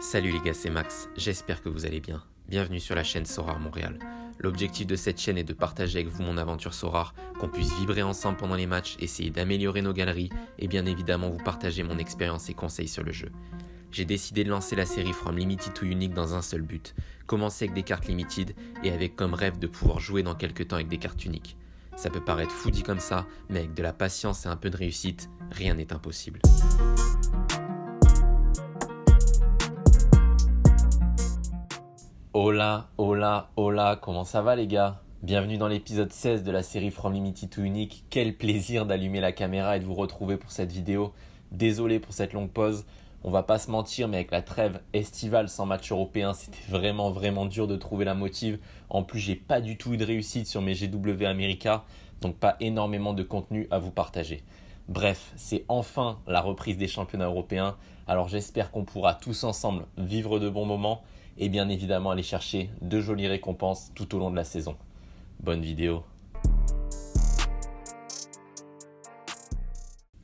Salut les gars, c'est Max, j'espère que vous allez bien. Bienvenue sur la chaîne Sorare Montréal. L'objectif de cette chaîne est de partager avec vous mon aventure Sorare, qu'on puisse vibrer ensemble pendant les matchs, essayer d'améliorer nos galeries et bien évidemment vous partager mon expérience et conseils sur le jeu. J'ai décidé de lancer la série From Limited to Unique dans un seul but, commencer avec des cartes limited et avec comme rêve de pouvoir jouer dans quelques temps avec des cartes uniques. Ça peut paraître fou dit comme ça, mais avec de la patience et un peu de réussite, rien n'est impossible. Hola, hola, hola, comment ça va les gars? Bienvenue dans l'épisode 16 de la série From Limited to Unique. Quel plaisir d'allumer la caméra et de vous retrouver pour cette vidéo. Désolé pour cette longue pause, on va pas se mentir, mais avec la trêve estivale sans match européen, c'était vraiment dur de trouver la motive. En plus, j'ai pas du tout eu de réussite sur mes GW America, donc pas énormément de contenu à vous partager. Bref, c'est enfin la reprise des championnats européens, alors j'espère qu'on pourra tous ensemble vivre de bons moments et bien évidemment aller chercher de jolies récompenses tout au long de la saison. Bonne vidéo.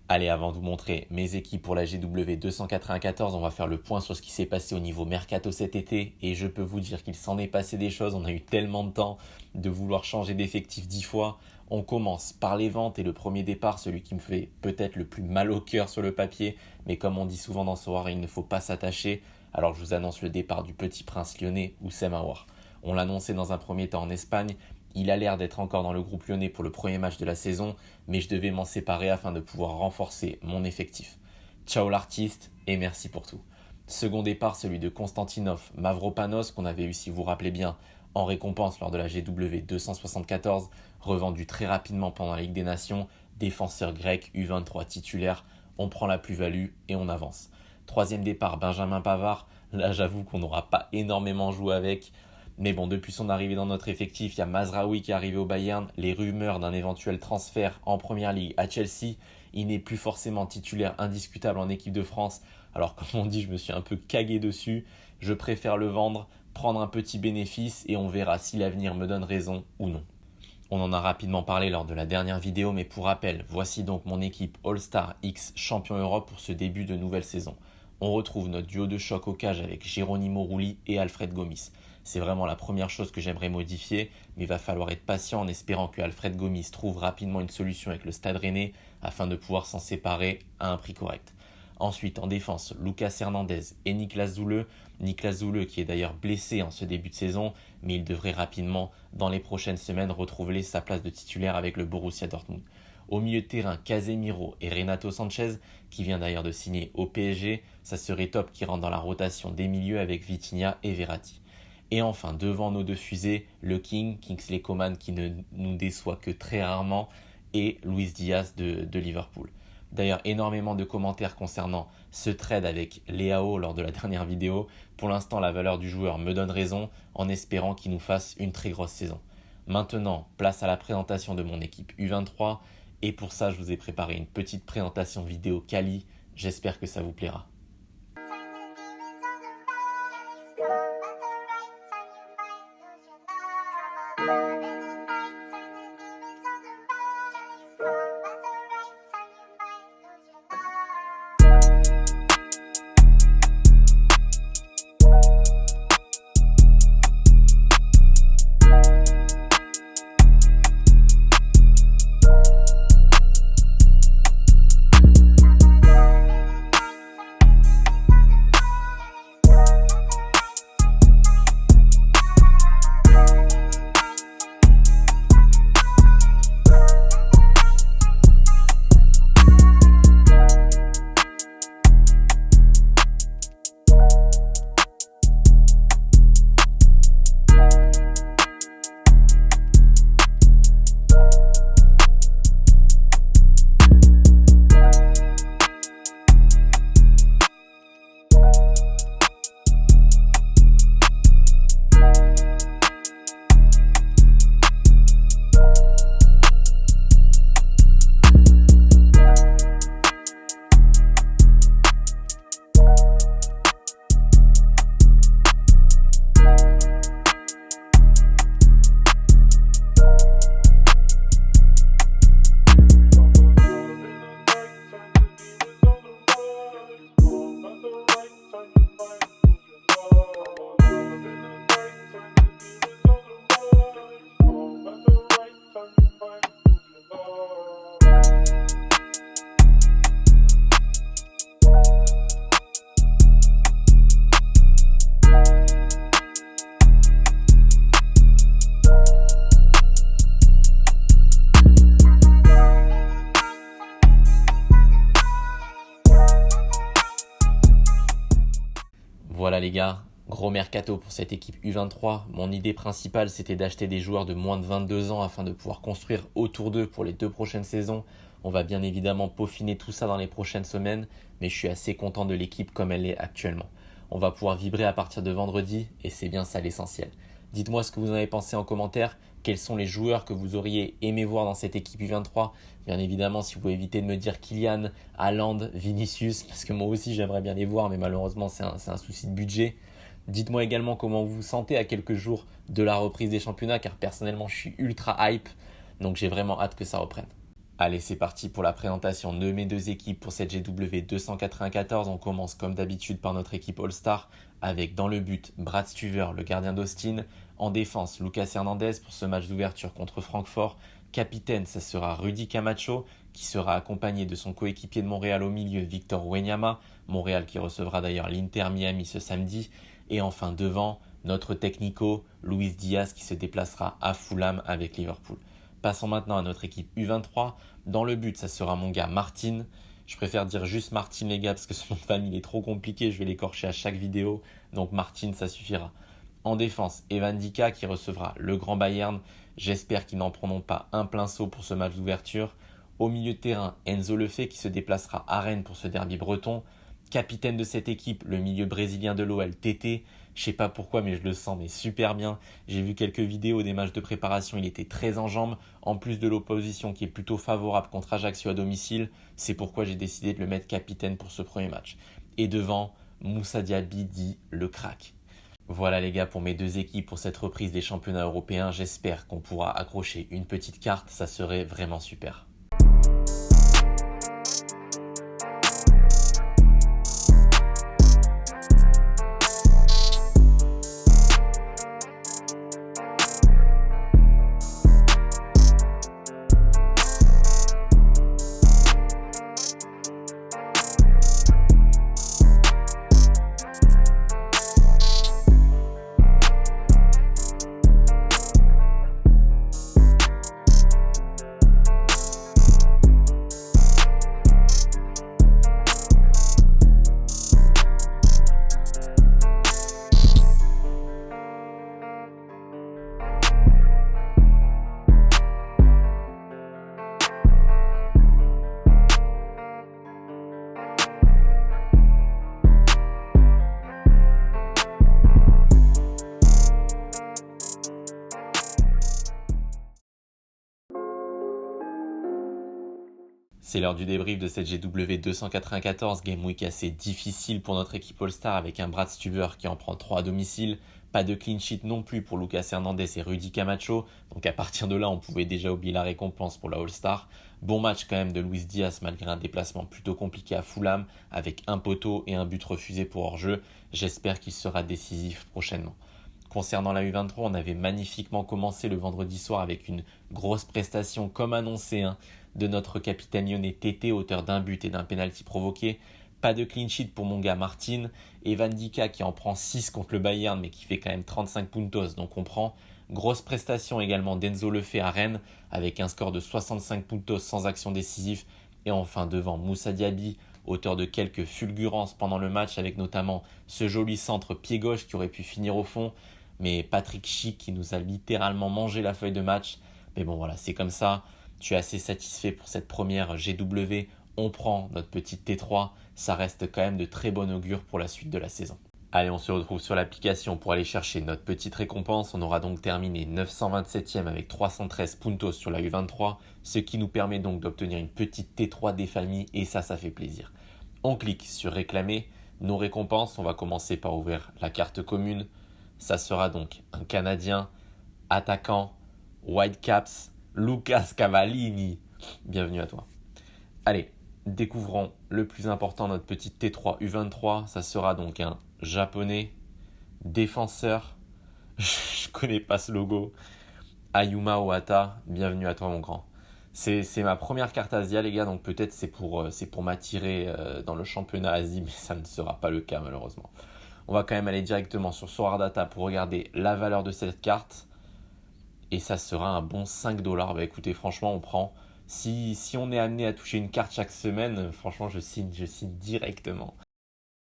Allez, avant de vous montrer mes équipes pour la GW 294, on va faire le point sur ce qui s'est passé au niveau Mercato cet été. Et je peux vous dire qu'il s'en est passé des choses. On a eu tellement de temps de vouloir changer d'effectif 10 fois. On commence par les ventes et le premier départ, celui qui me fait peut-être le plus mal au cœur sur le papier. Mais comme on dit souvent dans Sorare, il ne faut pas s'attacher. Alors je vous annonce le départ du petit prince lyonnais, Oussem Aouar. On l'annonçait dans un premier temps en Espagne. Il a l'air d'être encore dans le groupe lyonnais pour le premier match de la saison, mais je devais m'en séparer afin de pouvoir renforcer mon effectif. Ciao l'artiste et merci pour tout. Second départ, celui de Konstantinov Mavropanos, qu'on avait eu, si vous vous rappelez bien, en récompense lors de la GW 274, revendu très rapidement pendant la Ligue des Nations, défenseur grec U23 titulaire, on prend la plus-value et on avance. Troisième départ, Benjamin Pavard, là j'avoue qu'on n'aura pas énormément joué avec. Mais bon, depuis son arrivée dans notre effectif, il y a Mazraoui qui est arrivé au Bayern, les rumeurs d'un éventuel transfert en Première Ligue à Chelsea. Il n'est plus forcément titulaire indiscutable en équipe de France. Alors comme on dit, je me suis un peu cagué dessus. Je préfère le vendre, prendre un petit bénéfice et on verra si l'avenir me donne raison ou non. On en a rapidement parlé lors de la dernière vidéo, mais pour rappel, voici donc mon équipe All-Star X Champion Europe pour ce début de nouvelle saison. On retrouve notre duo de choc au cage avec Geronimo Rulli et Alfred Gomis. C'est vraiment la première chose que j'aimerais modifier, mais il va falloir être patient en espérant que Alfred Gomis trouve rapidement une solution avec le Stade Rennais afin de pouvoir s'en séparer à un prix correct. Ensuite, en défense, Lucas Hernandez et Niklas Zule. Niklas Zule qui est d'ailleurs blessé en ce début de saison, mais il devrait rapidement, dans les prochaines semaines, retrouver sa place de titulaire avec le Borussia Dortmund. Au milieu de terrain, Casemiro et Renato Sanchez, qui vient d'ailleurs de signer au PSG. Ça serait top qu'il rentre dans la rotation des milieux avec Vitinha et Verratti. Et enfin, devant nos deux fusées, le King, Kingsley Coman qui ne nous déçoit que très rarement, et Luis Diaz de Liverpool. D'ailleurs, énormément de commentaires concernant ce trade avec Leao lors de la dernière vidéo. Pour l'instant, la valeur du joueur me donne raison, en espérant qu'il nous fasse une très grosse saison. Maintenant, place à la présentation de mon équipe U23, et pour ça, je vous ai préparé une petite présentation vidéo quali. J'espère que ça vous plaira. Voilà les gars, gros mercato pour cette équipe U23. Mon idée principale, c'était d'acheter des joueurs de moins de 22 ans afin de pouvoir construire autour d'eux pour les 2 prochaines saisons. On va bien évidemment peaufiner tout ça dans les prochaines semaines, mais je suis assez content de l'équipe comme elle est actuellement. On va pouvoir vibrer à partir de vendredi et c'est bien ça l'essentiel. Dites-moi ce que vous en avez pensé en commentaire. Quels sont les joueurs que vous auriez aimé voir dans cette équipe U23? Bien évidemment, si vous pouvez éviter de me dire Kylian, Haaland, Vinicius, parce que moi aussi j'aimerais bien les voir, mais malheureusement c'est un souci de budget. Dites-moi également comment vous vous sentez à quelques jours de la reprise des championnats, car personnellement je suis ultra hype, donc j'ai vraiment hâte que ça reprenne. Allez, c'est parti pour la présentation de mes deux équipes pour cette GW 294. On commence comme d'habitude par notre équipe All-Star avec dans le but Brad Stuver, le gardien d'Austin. En défense, Lucas Hernandez pour ce match d'ouverture contre Francfort. Capitaine, ça sera Rudy Camacho qui sera accompagné de son coéquipier de Montréal au milieu, Victor Wanyama. Montréal qui recevra d'ailleurs l'Inter Miami ce samedi. Et enfin devant, notre technico, Luis Diaz qui se déplacera à Fulham avec Liverpool. Passons maintenant à notre équipe U23. Dans le but, ça sera mon gars Martin. Je préfère dire juste Martin les gars parce que son nom de famille il est trop compliqué, je vais l'écorcher à chaque vidéo. Donc Martin, ça suffira. En défense, Evan Dika qui recevra le Grand Bayern. J'espère qu'ils n'en prendront pas un plein saut pour ce match d'ouverture. Au milieu de terrain, Enzo Lefebvre qui se déplacera à Rennes pour ce derby breton. Capitaine de cette équipe, le milieu brésilien de l'OL, Tété. Je sais pas pourquoi, mais je le sens mais super bien. J'ai vu quelques vidéos des matchs de préparation, il était très en jambes. En plus de l'opposition qui est plutôt favorable contre Ajaccio à domicile, c'est pourquoi j'ai décidé de le mettre capitaine pour ce premier match. Et devant, Moussa Diaby dit le crack. Voilà les gars pour mes deux équipes pour cette reprise des championnats européens. J'espère qu'on pourra accrocher une petite carte, ça serait vraiment super. C'est l'heure du débrief de cette GW 294, Game Week assez difficile pour notre équipe All-Star avec un Brad Stuver qui en prend 3 à domicile. Pas de clean sheet non plus pour Lucas Hernandez et Rudy Camacho. Donc à partir de là, on pouvait déjà oublier la récompense pour la All-Star. Bon match quand même de Luis Diaz malgré un déplacement plutôt compliqué à Fulham avec un poteau et un but refusé pour hors-jeu. J'espère qu'il sera décisif prochainement. Concernant la U23, on avait magnifiquement commencé le vendredi soir avec une grosse prestation comme annoncé de notre capitaine lyonnais Tété, auteur d'un but et d'un pénalty provoqué. Pas de clean sheet pour mon gars Martin. Evan Dika qui en prend 6 contre le Bayern mais qui fait quand même 35 puntos, donc on prend. Grosse prestation également d'Enzo Lefebvre à Rennes avec un score de 65 puntos sans action décisive. Et enfin devant Moussa Diaby, auteur de quelques fulgurances pendant le match avec notamment ce joli centre pied gauche qui aurait pu finir au fond. Mais Patrick Schick qui nous a littéralement mangé la feuille de match. Mais bon voilà, c'est comme ça. Je suis assez satisfait pour cette première GW. On prend notre petite T3. Ça reste quand même de très bon augure pour la suite de la saison. Allez, on se retrouve sur l'application pour aller chercher notre petite récompense. On aura donc terminé 927e avec 313 puntos sur la U23, ce qui nous permet donc d'obtenir une petite T3 des familles et ça fait plaisir. On clique sur réclamer nos récompenses. On va commencer par ouvrir la carte commune. Ça sera donc un Canadien, attaquant, Whitecaps, Lucas Cavallini. Bienvenue à toi. Allez, découvrons le plus important, notre petite T3 U23. Ça sera donc un japonais, défenseur. Je connais pas ce logo. Ayuma Ohata, bienvenue à toi mon grand. C'est ma première carte Asia les gars, donc peut-être c'est pour m'attirer dans le championnat Asie, mais ça ne sera pas le cas malheureusement. On va quand même aller directement sur Solardata pour regarder la valeur de cette carte. Et ça sera un bon 5 $. Bah écoutez, franchement, on prend. Si on est amené à toucher une carte chaque semaine, franchement, je signe directement.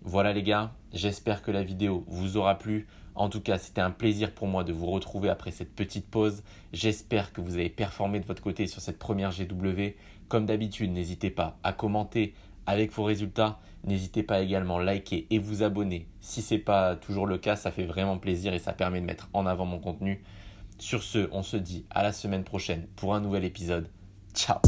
Voilà les gars, j'espère que la vidéo vous aura plu. En tout cas, c'était un plaisir pour moi de vous retrouver après cette petite pause. J'espère que vous avez performé de votre côté sur cette première GW. Comme d'habitude, n'hésitez pas à commenter avec vos résultats. N'hésitez pas également à liker et vous abonner. Si ce n'est pas toujours le cas, ça fait vraiment plaisir et ça permet de mettre en avant mon contenu. Sur ce, on se dit à la semaine prochaine pour un nouvel épisode. Ciao!